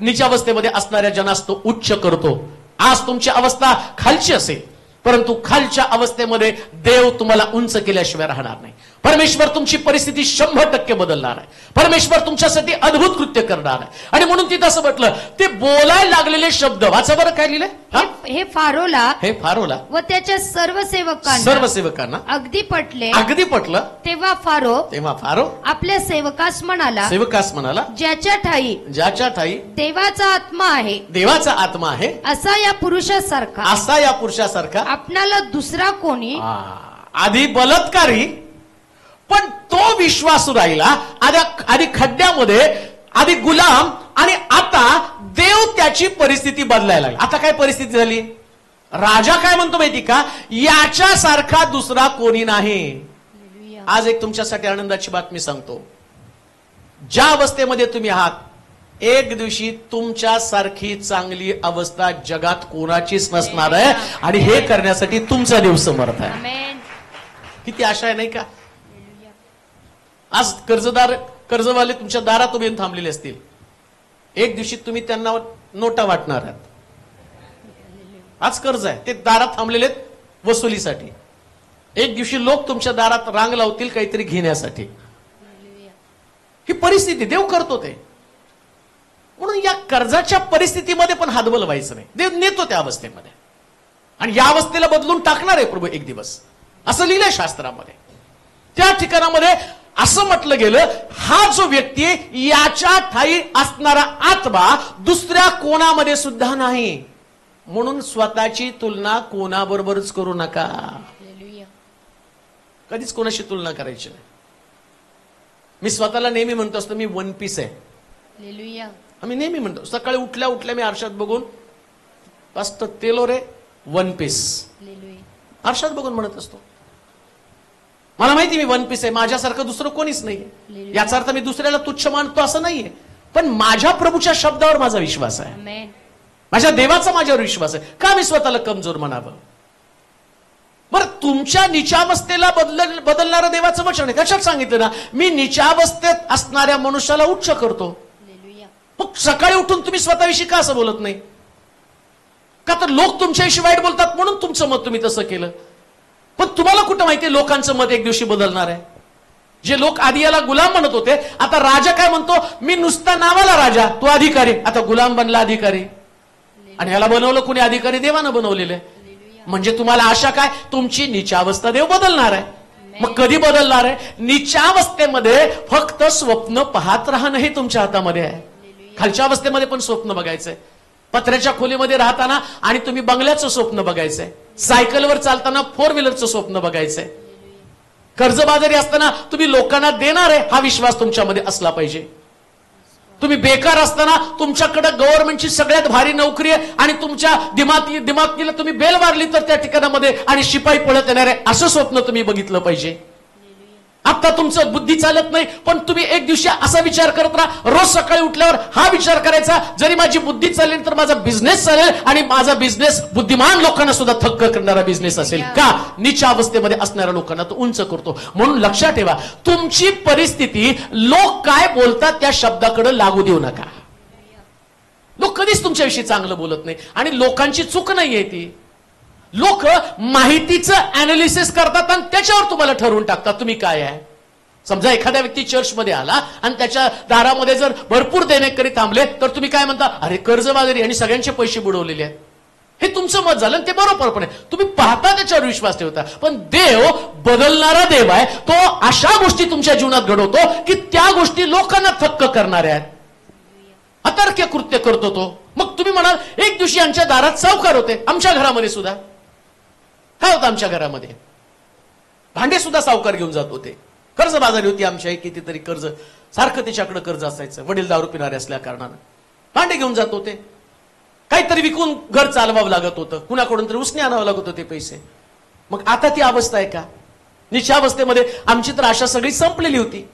नीचावस्थेमध्ये असणाऱ्या जनास तो उच्च करतो. आज तुमची अवस्था खालची असेल परंतु खालच्या अवस्थेमध्ये देव तुम्हाला उंच केल्याशिवाय राहणार नाही. परमेश्वर तुमची परिस्थिती 100% बदलणार आहे. परमेश्वर तुमच्यासाठी अद्भुत कृत्य करणार आहे. आणि म्हणून तिथं असं म्हटलं, ते बोलायला लागलेले शब्द वाचा बरं, काय लिहिलंय, हे फारोला व त्याच्या सर्व सेवकांना अगदी पटलं. तेव्हा फारो आपल्या सेवकास म्हणाला, ज्याच्या ठाई देवाचा आत्मा आहे असा या पुरुषासारखा आपणाला दुसरा कोणी. आधी बलात्कारी पण तो विश्वासू राहिला, आधी खड्ड्यामध्ये, आधी गुलाम, आणि आता देव त्याची परिस्थिती बदलायला लागला. आता काय परिस्थिती झाली, राजा काय म्हणतो माहिती का, याच्यासारखा दुसरा कोणी नाही. आज एक तुमच्यासाठी आनंदाची बातमी सांगतो, ज्या अवस्थेमध्ये तुम्ही आहात, एक दिवशी तुमच्यासारखी चांगली अवस्था जगात कोणाचीच नसणार आहे. आणि हे करण्यासाठी तुमचा देव समर्थ आहे. किती आशा आहे नाही का. आज कर्जवाले तुमच्या दारात उभे थांबलेले असतील, एक दिवशी तुम्ही त्यांना नोटा वाटणार आहात. आज कर्ज आहे, ते दारात थांबलेले वसुलीसाठी. एक दिवशी लोक तुमच्या दारात रांग लावतील काहीतरी घेण्यासाठी. ही परिस्थिती देव करतो ते. म्हणून या कर्जाच्या परिस्थितीमध्ये पण हातबल व्हायचं नाही, देव नेतो त्या अवस्थेमध्ये. आणि या अवस्थेला बदलून टाकणार आहे प्रभू एक दिवस, असं लिहिलंय शास्त्रामध्ये. त्या ठिकाणामध्ये असं म्हटलं गेलं, हा जो व्यक्ती आहे याच्या ठाई असणारा आत्मा दुसऱ्या कोणामध्ये सुद्धा नाही. म्हणून स्वतःची तुलना कोणाबरोबरच करू नका. कधीच कोणाशी तुलना करायची नाही. मी स्वतःला नेहमी म्हणतो असतो मी वन पीस आहे. आम्ही नेहमी म्हणतो, सकाळी उठल्या उठल्या मी आरशात बघून मस्त तेलो रे वन पीस, आरशात बघून म्हणत असतो. मला माहिती मी वन पीस आहे, माझ्यासारखं दुसरं कोणीच नाहीये. याचा अर्थ मी दुसऱ्याला तुच्छ मानतो असं नाहीये, पण माझ्या प्रभूच्या शब्दावर माझा विश्वास आहे, माझ्या देवाचा माझ्यावर विश्वास आहे. का मी स्वतःला कमजोर म्हणावं? बरं, तुमच्या निचावस्थेला बदलणारं देवाचं वचन आहे. कशात सांगितलं ना, मी निचावस्थेत असणाऱ्या मनुष्याला उच्च करतो. मग सकाळी उठून तुम्ही स्वतःविषयी का असं बोलत नाही? का तर लोक तुमच्याविषयी वाईट बोलतात म्हणून तुमचं मत तुम्ही तसं केलं. पण तुम्हाला कुठं माहितीये लोकांचं मत एक दिवशी बदलणार आहे. जे लोक आधी याला गुलाम म्हणत होते, आता राजा काय म्हणतो, मी नुसता नावाला राजा, तो अधिकारी, आता गुलाम बनला अधिकारी. आणि याला बनवलं कुणी? अधिकारी देवानं बनवलेलं आहे. म्हणजे तुम्हाला आशा काय, तुमची नीचावस्था देव बदलणार आहे. मग कधी बदलणार आहे? नीचावस्थेमध्ये फक्त स्वप्न पाहत राहणं हे तुमच्या हातामध्ये आहे. खालच्या अवस्थेमध्ये पण स्वप्न बघायचंय. पत्र्याच्या खोलीमध्ये राहताना आणि तुम्ही बंगल्याचं स्वप्न बघायचंय. सायकलवर चालताना फोर व्हीलरचं स्वप्न बघायचंय. कर्जबाजारी असताना तुम्ही लोकांना देणार आहे हा विश्वास तुमच्यामध्ये असला पाहिजे. तुम्ही बेकार असताना तुमच्याकडे गव्हर्नमेंटची सगळ्यात भारी नोकरी आहे आणि तुमच्या दिमागीला तुम्ही बेल मारली तर त्या ठिकाणामध्ये आणि शिपाई पळत येणार आहे असं स्वप्न तुम्ही बघितलं पाहिजे. आता तुमचं बुद्धी चालत नाही, पण तुम्ही एक दिवशी असा विचार करत राहा, रोज सकाळी उठल्यावर हा विचार करायचा, जरी माझी बुद्धी चालेल तर माझा बिझनेस चालेल आणि माझा बिझनेस बुद्धिमान लोकांना सुद्धा थक्क करणारा बिझनेस असेल. का? नीच्या अवस्थेमध्ये असणाऱ्या लोकांना तो उंच करतो. म्हणून लक्षात ठेवा, तुमची परिस्थिती लोक काय बोलतात त्या शब्दाकडे लागू देऊ नका. लोक कधीच तुमच्याविषयी चांगलं बोलत नाही आणि लोकांची चूक नाहीये ती. लोक माहितीचं अनालिसिस करतात आणि त्याच्यावर तुम्हाला ठरवून टाकतात तुम्ही काय आहे. समजा एखाद्या व्यक्ती चर्चमध्ये आला आणि त्याच्या दारामध्ये जर भरपूर देणेकरी थांबले तर तुम्ही काय म्हणता, अरे कर्जबाजारी आणि सगळ्यांचे पैसे बुडवलेले आहेत. हे तुमचं मत झालं आणि ते बरोबर पण आहे, तुम्ही पाहता त्याच्यावर विश्वास ठेवता. पण देव बदलणारा देव आहे. तो अशा गोष्टी तुमच्या जीवनात घडवतो की त्या गोष्टी लोकांना थक्क करणाऱ्या आहेत. अतर्क्य कृत्य करतो तो. मग तुम्ही म्हणाल, एक दिवशी आमच्या दारात सावकार होते, आमच्या घरामध्ये सुद्धा काय होतं, आमच्या घरामध्ये भांडे सुद्धा सावकार घेऊन जात होते. कर्जबाजारी होती आमच्या, कितीतरी कर्ज, सारखं त्याच्याकडे कर्ज असायचं. वडील दारू पिणारे असल्या कारणानं भांडे घेऊन जात होते. काहीतरी विकून घर चालवावं लागत होतं, कुणाकडून तरी उसने आणावं लागत होते पैसे. मग आता ती अवस्था आहे का? निच्या अवस्थेमध्ये आमची तर आशा सगळी संपलेली होती.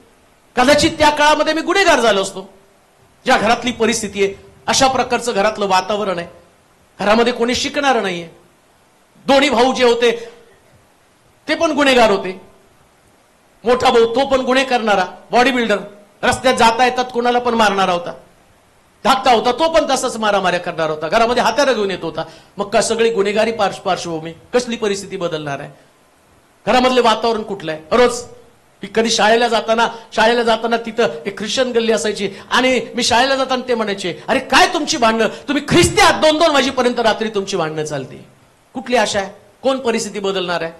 कदाचित त्या काळामध्ये मी गुन्हेगार झालो असतो. ज्या घरातली परिस्थिती आहे, अशा प्रकारचं घरातलं वातावरण आहे, घरामध्ये कोणी शिकणार नाहीये. दोन्ही भाऊ जे होते ते पण गुन्हेगार होते. मोठा भाऊ तो पण गुन्हे करणारा, बॉडी बिल्डर, रस्त्यात जाता येतात कोणाला पण मारणारा होता. धाकटा होता तो पण तसाच मारामाऱ्या करणार होता. घरामध्ये हातारा घेऊन येत होता. मग का सगळी गुन्हेगारी पार्श्वभूमी, कसली परिस्थिती बदलणार आहे? घरामधले वातावरण कुठलं आहे? रोज कधी शाळेला जाताना तिथं एक ख्रिश्चन गल्ली असायची आणि मी शाळेला जाताना ते म्हणायचे, अरे काय तुमची भांडणं, तुम्ही ख्रिस्ती आहात, 2-2 वाजेपर्यंत रात्री तुमची भांडणं चालते. कुठली आशा आहे? कोण परिस्थिती बदलणार आहे?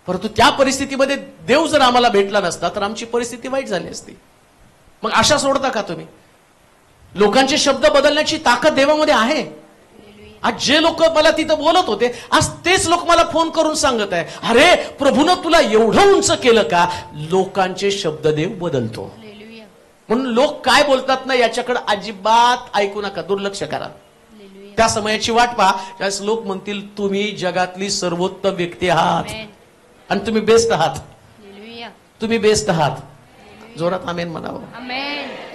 परंतु त्या परिस्थितीमध्ये देव जर आम्हाला भेटला नसता तर आमची परिस्थिती वाईट झाली असती. मग आशा सोडता का तुम्ही? लोकांचे शब्द बदलण्याची ताकद देवामध्ये आहे. आज जे लोक मला तिथं बोलत होते, आज तेच लोक मला फोन करून सांगत आहे, अरे प्रभूनं तुला एवढं उंच केलं का? लोकांचे शब्द देव बदलतो. म्हणून लोक काय बोलतात ना याच्याकडे अजिबात ऐकू नका, दुर्लक्ष करा. त्या समयाची वाट पहा, त्यास लोक म्हणतील तुम्ही जगातली सर्वोत्तम व्यक्ती आहात आणि तुम्ही बेस्ट आहात. तुम्ही बेस्ट आहात. जोरात आमेन म्हणावं.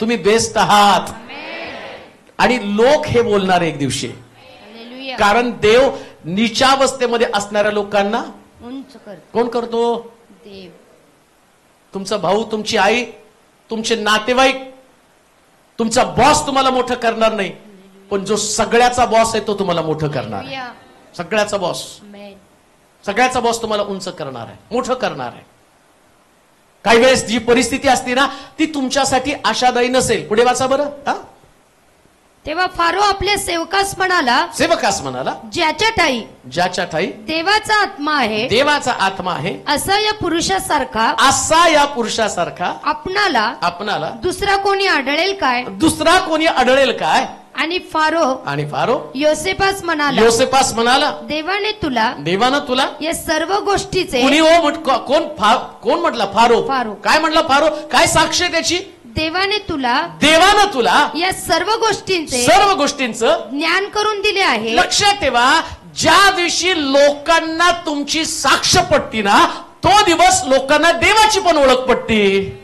तुम्ही बेस्ट आहात. आणि लोक हे बोलणार एक दिवशी, कारण देव नीचावस्थेमध्ये असणाऱ्या लोकांना कोण करतो? देव. तुमचा भाऊ, तुमची आई, तुमचे नातेवाईक, तुमचा बॉस तुम्हाला मोठं करणार नाही, पण जो सगळ्याचा बॉस आहे तो तुम्हाला मोठं करणार आहे. सगळ्याचा बॉस तुम्हाला उंच करणार आहे, मोठं करणार आहे. काही वेळेस जी परिस्थिती असते ना ती तुमच्यासाठी आशादायी नसेल. पुढे वाचा बरं. तेव्हा फारो आपल्या सेवकास म्हणाला, ज्याच्या ठाई देवाचा आत्मा आहे, देवाचा आत्मा आहे, असा या पुरुषासारखा आपणाला दुसरा कोणी आढळेल काय? आणि फारो योसेपास म्हणाला, देवाने तुला या सर्व गोष्टीचे कोण म्हटला? फारो. काय म्हटला फारो? काय साक्ष आहे त्याची? देवाने तुला या सर्व गोष्टींचं ज्ञान करून दिले आहे. लक्षात ठेवा, ज्या दिवशी लोकांना तुमची साक्ष पटती ना, तो दिवस लोकांना देवाची पण ओळख पटती.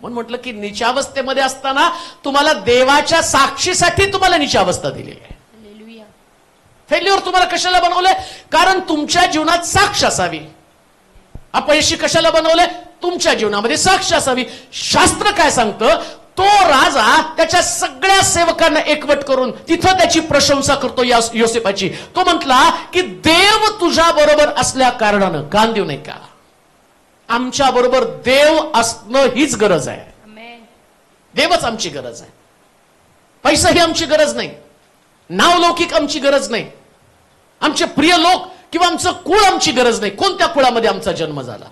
म्हणून म्हटलं की निचावस्थेमध्ये असताना तुम्हाला देवाच्या साक्षीसाठी तुम्हाला निचावस्था दिलेली आहे. फेल्युअर तुम्हाला कशाला बनवलंय? कारण तुमच्या जीवनात साक्ष असावी. अपयशी कशाला बनवलंय? तुमच्या जीवनामध्ये साक्ष असावी. शास्त्र काय सांगतं? तो राजा त्याच्या सगळ्या सेवकांना एकवट करून तिथं त्याची प्रशंसा करतो योसेफाची. तो म्हटला की देव तुझ्या बरोबर असल्या कारणानं कान देऊ नये का? आमच्या बरोबर देव असणं हीच गरज आहे. देवच आमची गरज आहे. पैसा ही आमची गरज नाही. नावलौकिक आमची गरज नाही. आमचे प्रिय लोक किंवा आमचं कुळ आमची गरज नाही. कोणत्या कुळामध्ये आमचा जन्म झाला,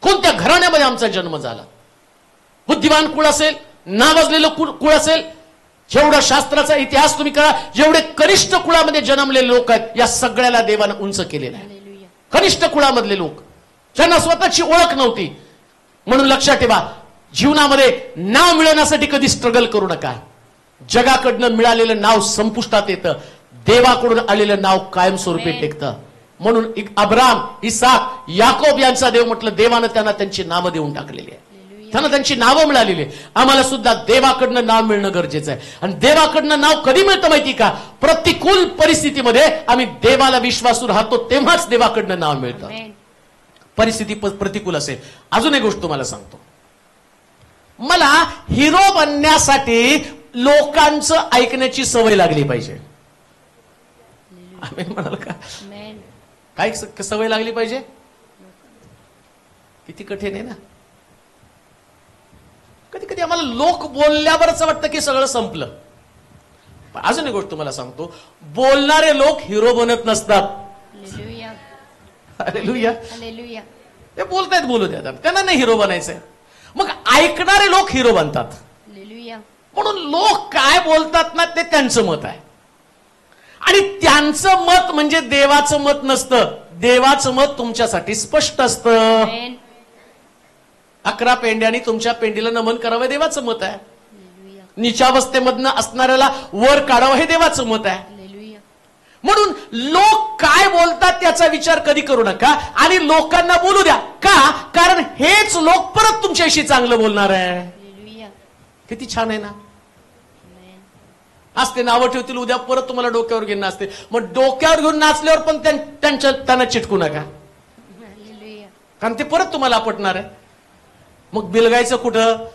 कोणत्या घराण्यामध्ये आमचा जन्म झाला, बुद्धिमान कुळ असेल, नावाजलेलं कुळ असेल, जेवढा शास्त्राचा इतिहास तुम्ही करा, जेवढे कनिष्ठ कुळामध्ये जन्मलेले लोक आहेत, या सगळ्याला देवानं उंच केलेलं आहे. कनिष्ठ कुळामधले लोक ज्यांना स्वतःची ओळख नव्हती. म्हणून लक्षात ठेवा, जीवनामध्ये नाव मिळवण्यासाठी कधी स्ट्रगल करू नका. जगाकडनं मिळालेलं नाव संपुष्टात येतं, देवाकडून आलेलं नाव कायमस्वरूपी टेकतं. म्हणून अब्राम, इसाक, याकोब यांचा देव म्हटलं, देवानं त्यांना त्यांची नावं देऊन टाकलेली आहे. त्यांना त्यांची नावं मिळालेली आहे. आम्हाला सुद्धा देवाकडनं नाव मिळणं गरजेचं आहे. आणि देवाकडनं नाव कधी मिळतं माहिती का? प्रतिकूल परिस्थितीमध्ये आम्ही देवाला विश्वासू राहतो, तेव्हाच देवाकडनं नाव मिळतं. परिस्थिती प्रतिकूल असेल. अजून एक गोष्ट तुम्हाला सांगतो. मला हिरो बनण्यासाठी लोकांचं ऐकण्याची सवय लागली पाहिजे. आम्ही म्हणाल का? काय सवय लागली पाहिजे? किती कठीण आहे ना. कधी कधी आम्हाला लोक बोलल्यावरच वाटतं की सगळं संपलं. अजून एक गोष्ट तुम्हाला सांगतो, बोलणारे लोक हिरो बनत नसतात. हालेलुया. ते बोलतायत, बोलू द्या, त्यांना नाही हिरो बनायचंय. मग ऐकणारे लोक हिरो बनतात. म्हणून लोक काय बोलतात ना, ते त्यांचं मत आहे. आणि त्यांचं मत म्हणजे देवाचं मत नसतं. देवाचं मत तुमच्यासाठी स्पष्ट असतं. 11 पेंड्यानी तुमच्या पेंडीला नमन करावं, देवाचं मत आहे. निचावस्थेमधनं असणाऱ्याला वर काढावं, हे देवाचं मत आहे. म्हणून लोक काय बोलतात त्याचा विचार कधी करू नका आणि लोकांना बोलू द्या. का? कारण हेच लोक परत तुमच्याशी चांगलं बोलणार आहे. किती छान आहे ना. आज ते नावं ठेवतील, उद्या परत तुम्हाला डोक्यावर घेऊन नाचते. मग डोक्यावर घेऊन नाचल्यावर पण त्यांना चिटकू नका, कारण ते परत तुम्हाला आपटणार आहे. मग बिलगायचं कुठं?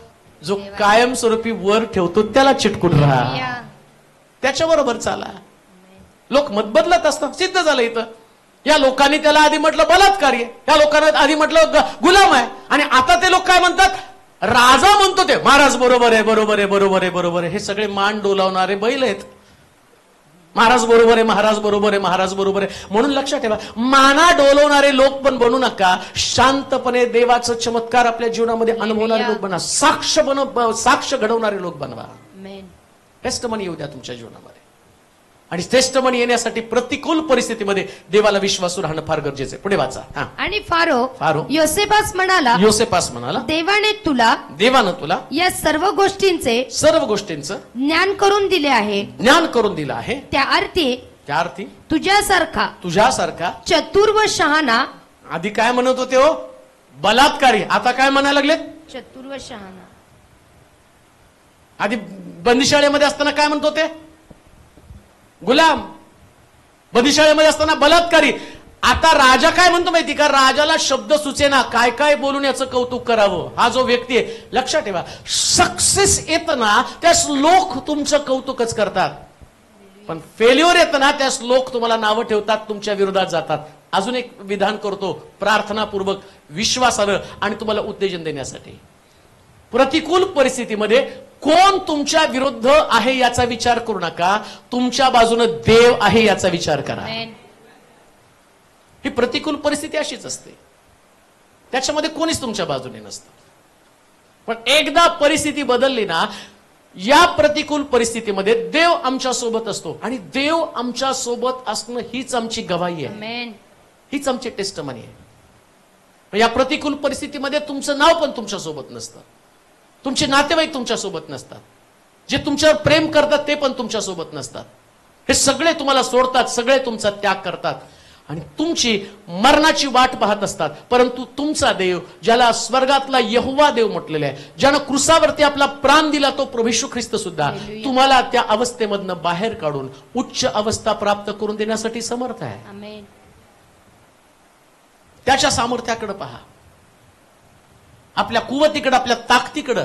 जो कायमस्वरूपी वर ठेवतो त्याला चिटकून राहा, त्याच्याबरोबर चाला. लोक मत बदलत असतात. सिद्ध झालं इथं. या लोकांनी त्याला आधी म्हटलं बलात्कारी आहे, या लोकांना आधी म्हटलं गुलाम आहे, आणि आता ते लोक काय म्हणतात? राजा म्हणतो ते. महाराज बरोबर आहे, बरोबर आहे, बरोबर आहे, बरोबर आहे. हे सगळे मान डोलावणारे बैल आहेत. महाराज बरोबर आहे, महाराज बरोबर आहे, महाराज बरोबर आहे. म्हणून लक्षात ठेवा, माना डोलवणारे लोक पण बनू नका. शांतपणे देवाचं चमत्कार आपल्या जीवनामध्ये अनुभवणारे लोक बना. साक्ष घडवणारे लोक बनवा. टेस्टमनी येऊ द्या तुमच्या जीवनामध्ये. आणि टेस्टमनी येण्यासाठी प्रतिकूल परिस्थितीमध्ये देवाला विश्वासू राहणं फार गरजेचं आहे. पुढे वाचा. आणि फारो योसेफास म्हणाला, देवानं तुला या सर्व गोष्टींचं ज्ञान करून दिले आहे. त्या अर्थी तुझ्यासारखा चतुर व शहाणा. आधी काय म्हणत होते हो? बलात्कारी. आता काय म्हणायला लागले? चतुर व शहाणा. आधी बंदिशाळेमध्ये असताना काय म्हणत होते? गुलाम. बंदिशाळेमध्ये असताना बलात्कारी. आता राजा काय म्हणतो माहिती का? राजाला शब्द सुचेना, काय काय बोलून याचं कौतुक करावं. हा जो व्यक्ती आहे, लक्षात ठेवा, सक्सेस येतं ना त्यास लोक तुमचं कौतुकच करतात, पण फेल्युअर येतं ना त्यास लोक तुम्हाला नावं ठेवतात, तुमच्या विरोधात जातात. अजून एक विधान करतो प्रार्थनापूर्वक, विश्वासानं आणि तुम्हाला उत्तेजन देण्यासाठी. प्रतिकूल परिस्थितीमध्ये कोण तुमच्या विरुद्ध आहे याचा विचार करू नका, तुमच्या बाजूने देव आहे याचा विचार करा. आमेन. ही प्रतिकूल परिस्थिती अशीच असते, त्याच्यामध्ये कोणीच तुमच्या बाजूने नसतं. पण एकदा परिस्थिती बदलली ना, या प्रतिकूल परिस्थितीमध्ये देव आमच्या सोबत असतो आणि देव आमच्या सोबत असणं हीच आमची गवाही आहे, आमेन. हीच आमची टेस्टमनी आहे. या प्रतिकूल परिस्थितीमध्ये तुमचं नाव पण तुमच्या सोबत नसतं, तुमचे नातेवाईक तुमच्या सोबत नसतात, जे तुमच्यावर प्रेम करतात ते पण तुमच्या सोबत नसतात. हे सगळे तुम्हाला सोडतात, सगळे तुमचा त्याग करतात आणि तुमची मरणाची वाट पाहत असतात. परंतु तुमचा देव, ज्याला स्वर्गातला यहोवा देव म्हटलेला आहे, ज्यानं क्रुसावरती आपला प्राण दिला, तो प्रभू येशू ख्रिस्त सुद्धा हालेलुया. तुम्हाला त्या अवस्थेमधनं बाहेर काढून उच्च अवस्था प्राप्त करून देण्यासाठी समर्थ आहे. आमेन. त्याच्या सामर्थ्याकडे पहा, आपल्या कुवतीकडे, आपल्या ताकदीकडे,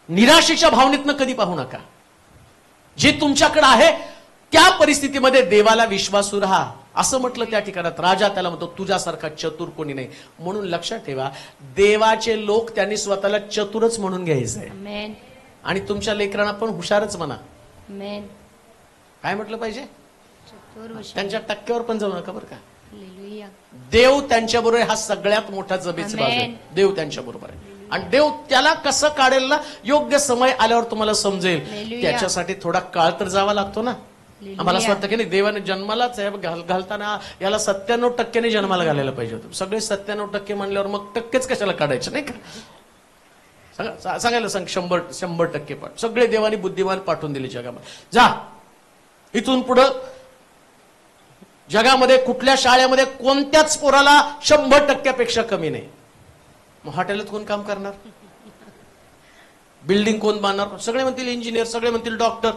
निराशेच्या भावनेतनं कधी पाहू नका. जे तुमच्याकडे आहे त्या परिस्थितीमध्ये देवाला विश्वासू राहा. असं म्हटलं त्या ठिकाणात, राजा त्याला म्हणतो तुझ्यासारखा चतुर कोणी नाही. म्हणून लक्षात ठेवा, देवाचे लोक त्यांनी स्वतःला चतुरच म्हणून घ्यायचंय आमेन. आणि तुमच्या लेकरांना पण हुशारच म्हणा. आमेन. काय म्हटलं पाहिजे? चतुर हुशार. त्यांच्या टक्क्यावर पण जाऊ नका बरं का. हालेलुया. देव त्यांच्या बरोबर हा सगळ्यात मोठा जमेचा बाजू आहे. आमेन. देव त्यांच्या बरोबर आहे आणि देव त्याला कसं काढेल ना, योग्य समय आल्यावर तुम्हाला समजेल. हालेलुया. त्याच्यासाठी थोडा काळ तर जावा लागतो ना. हालेलुया. आम्हाला असं वाटतं की नाही, देवाने जन्मालाच आहे घालताना याला 97% जन्माला घालायला पाहिजे होतं. सगळे 97% म्हणल्यावर मग टक्केच कशाला काढायचे, नाही का? सांगायला सांग 100% पाठ. सगळे देवाने बुद्धिमान पाठवून दिले जगामध्ये. जा इथून पुढं जगामध्ये कुठल्या शाळेमध्ये कोणत्याच पोराला 100% कमी नाही. मग हॉटेलात कोण काम करणार? बिल्डिंग कोण बांधणार? सगळे म्हणतील इंजिनियर, सगळे म्हणतील डॉक्टर.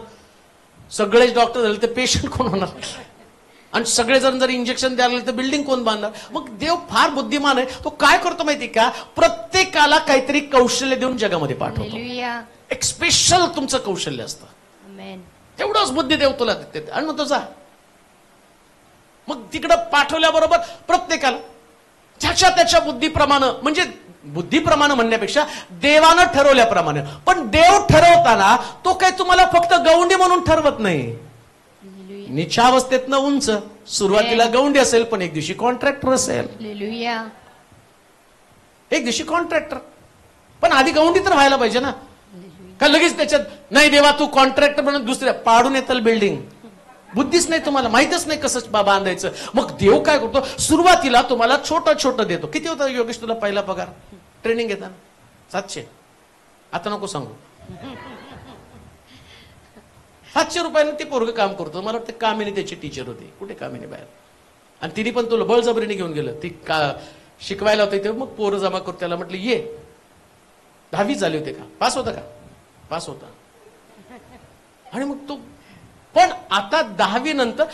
सगळेच डॉक्टर झाले तर पेशंट कोण होणार? आणि सगळेजण जर इंजेक्शन द्यायला लागले तर बिल्डिंग कोण बांधणार? मग देव फार बुद्धिमान आहे. तो काय करतो माहिती का? प्रत्येकाला काहीतरी कौशल्य देऊन जगामध्ये पाठवतो. हालेलुया. एक स्पेशल तुमचं कौशल्य असतं, आमेन. तेवढंच बुद्धी देव तुला देते आणि मग तो जा. मग तिकडं पाठवल्याबरोबर प्रत्येकाला त्याच्या त्याच्या बुद्धीप्रमाणे, म्हणजे बुद्धीप्रमाणे म्हणण्यापेक्षा देवानं ठरवल्याप्रमाणे. पण देव ठरवताना तो काही तुम्हाला फक्त गौंडी म्हणून ठरवत नाही. हालेलुया. निचावस्थेतनं उंच, सुरुवातीला गौंडी असेल पण एक दिवशी कॉन्ट्रॅक्टर असेल, हालेलुया. एक दिवशी कॉन्ट्रॅक्टर. पण आधी गौंडी तर व्हायला पाहिजे ना. हालेलुया. का लगेच त्याच्यात नाही देवा तू कॉन्ट्रॅक्टर म्हणून दुसऱ्या पाडून येताल बिल्डिंग? बुद्धीच नाही, तुम्हाला माहितच नाही कसं बांधायचं. मग देव काय करतो? सुरुवातीला तुम्हाला छोटं छोटं देतो. किती होतं योगेश तुला पहिला पगार ट्रेनिंग घेताना? 700. आता नको सांगू. 700 रुपयाने ते पोरग काम करतो. मला वाटतं कामिनी त्याची टीचर होती. कुठे कामिनी बाहेर. आणि तिने पण तुला बळजबरीने घेऊन गेलं. ती शिकवायला होते तेव्हा मग पोरं जमा करतो. त्याला म्हटलं ये. 10वी झाले होते का? पास होता का? पास होता. आणि मग तो पण आता 10वी नंतर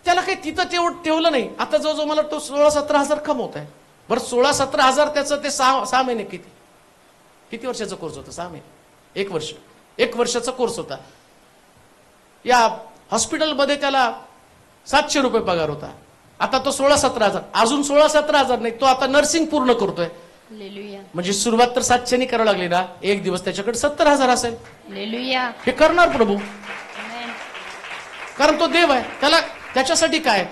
त्याला काही तिथं ठेवलं नाही. आता जवळजवळ मला तो 16-17 हजार कमवत आहे. बरं 16-17 हजार त्याचं ते 6 महिने किती वर्षाचा कोर्स होता? 6 महिने, 1 वर्ष. 1 वर्षाचा कोर्स होता. या हॉस्पिटलमध्ये त्याला 700 रुपये पगार होता. आता तो 16-17 हजार, अजून 16-17 हजार नाही, तो आता नर्सिंग पूर्ण करतोय. हालेलुया. म्हणजे सुरुवात तर 700 करावी लागली ना, एक दिवस त्याच्याकडे 70 हजार असेल. हालेलुया. हे करणार प्रभू, आमेन. कारण तो देव आहे. त्याला त्याच्यासाठी काय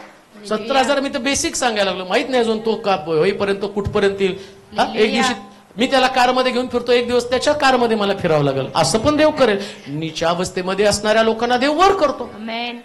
70 हजार मी तर बेसिक सांगायला लागलो. माहित नाही अजून तो का होईपर्यंत कुठपर्यंत येईल. एक दिवशी मी त्याला कारमध्ये घेऊन फिरतो, एक दिवस त्याच्या कारमध्ये मला फिरावं लागेल. असं पण देव करेल. नीच्या अवस्थेमध्ये असणाऱ्या लोकांना देव वर करतो. आमेन.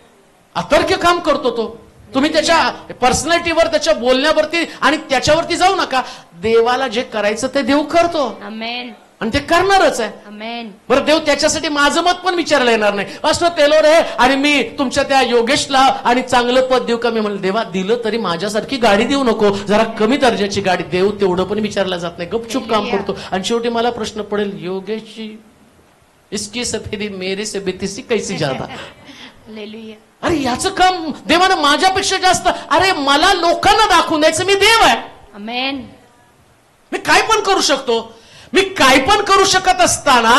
अतर्क्य काम करतो तो. तुम्ही त्याच्या पर्सनॅलिटीवर, त्याच्या बोलण्यावरती आणि त्याच्यावरती जाऊ नका. देवाला जे करायचं ते देव करतो आमेन. आणि ते करणारच आहे. आमेन. बरं, देव त्याच्यासाठी माझं मत पण विचारायला येणार नाही. असं तेलोर आहे आणि मी तुमच्या त्या योगेशला आणि चांगलं पद देऊ का? मी म्हणलं देवा दिलं तरी माझ्यासारखी गाडी देऊ नको, जरा कमी दर्जाची गाडी. देव तेवढं पण विचारला जात नाही, गपचूप काम करतो. आणि शेवटी मला प्रश्न पडेल, योगेशची इसकी सफेदी मेरे से बेतीसी कैसी जाता? हालेलुया. अरे याचं काम देवानं माझ्यापेक्षा जास्त. अरे मला लोकांना दाखवून द्यायचं मी देव आहे. आमेन. मी काय पण करू शकतो. मी काय पण करू शकत असताना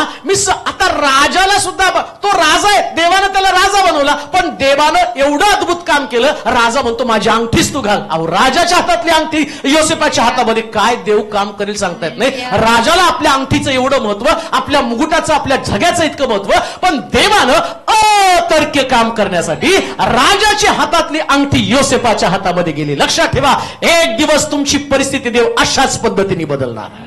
आता राजाला सुद्धा तो राजा आहे, देवानं त्याला राजा बनवला, पण देवानं एवढं अद्भुत काम केलं, राजा म्हणतो माझी अंगठीच तू घाल. अहो, राजाच्या हातातली अंगठी योसेफाच्या हातामध्ये काय देव काम करेल सांगता येत नाही. राजाला आपल्या अंगठीचं एवढं महत्व, आपल्या मुकुटाचं, आपल्या झग्याचं इतकं महत्व, पण देवानं अतर्क्य काम करण्यासाठी राजाची हातातली अंगठी योसेफाच्या हातामध्ये गेली. लक्षात ठेवा, एक दिवस तुमची परिस्थिती देव अशाच पद्धतीने बदलणार.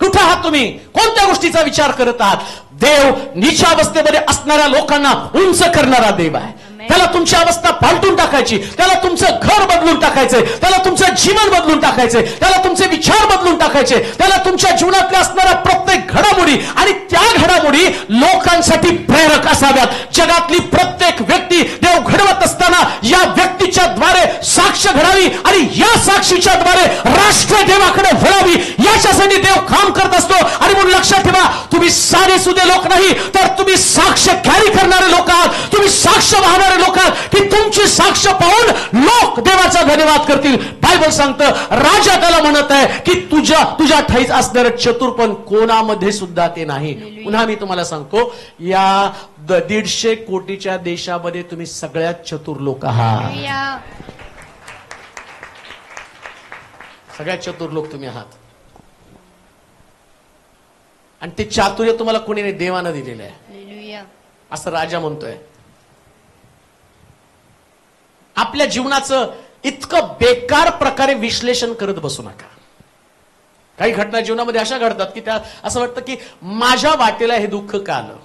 कुठं आहात तुम्ही? कोणत्या गोष्टीचा विचार करत आहात? देव नीच्या अवस्थेमध्ये असणाऱ्या लोकांना उंच करणारा देव आहे. त्याला तुमची अवस्था पालटून टाकायची, त्याला तुमचं घर बदलून टाकायचंय, त्याला तुमचं जीवन बदलून टाकायचंय, त्याला तुमचे विचार बदलून टाकायचे, त्याला तुमच्या जीवनातल्या असणाऱ्या प्रत्येक घडामोडी आणि त्या घडामोडी लोकांसाठी प्रेरक असाव्यात. जगातली प्रत्येक व्यक्ती देव घडवत असताना या व्यक्तीच्या द्वारे साक्ष घडावी आणि या साक्षीच्या द्वारे राष्ट्र देवाकडे वळावी, याच्यासाठी देव काम करत असतो. आणि म्हणून लक्षात ठेवा, तुम्ही साधे सुधे लोक नाही, तर तुम्ही साक्ष कॅरी करणारे लोक आहात, तुम्ही साक्ष वाहणारे लोक आहात, की तुमची साक्ष पाहून लोक देवाचा धन्यवाद करतील. बायबल सांगतं, राजा त्याला म्हणत आहे की तुझ्या ठाईच असणारं चतुर पण कोणामध्ये सुद्धा ते नाही. पुन्हा मी तुम्हाला सांगतो, या 150 कोटीच्या देशामध्ये तुम्ही सगळ्यात चतुर लोक आहात. सगळ्यात चतुर लोक तुम्ही आहात. आणि ते चातुर्य तुम्हाला कोणी नाही, देवानं दिलेलं आहे, असं राजा म्हणतोय. आपल्या जीवनाचं इतकं बेकार प्रकारे विश्लेषण करत बसू नका. काही घटना जीवनामध्ये अशा घडतात की त्या असं वाटतं की माझ्या वाटेला हे दुःख का आलं,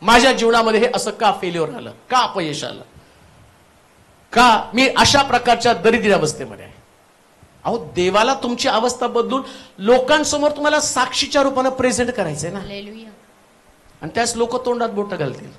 माझ्या जीवनामध्ये हे असं का फेल्युअर आलं, का अपयश आलं, का मी अशा प्रकारच्या दरिद्री अवस्थेमध्ये आहे. अहो, देवाला तुमची अवस्था बदलून लोकांसमोर तुम्हाला साक्षीच्या रूपाने प्रेझेंट करायचंय ना, आणि त्याच लोक तोंडात बोट घालतील.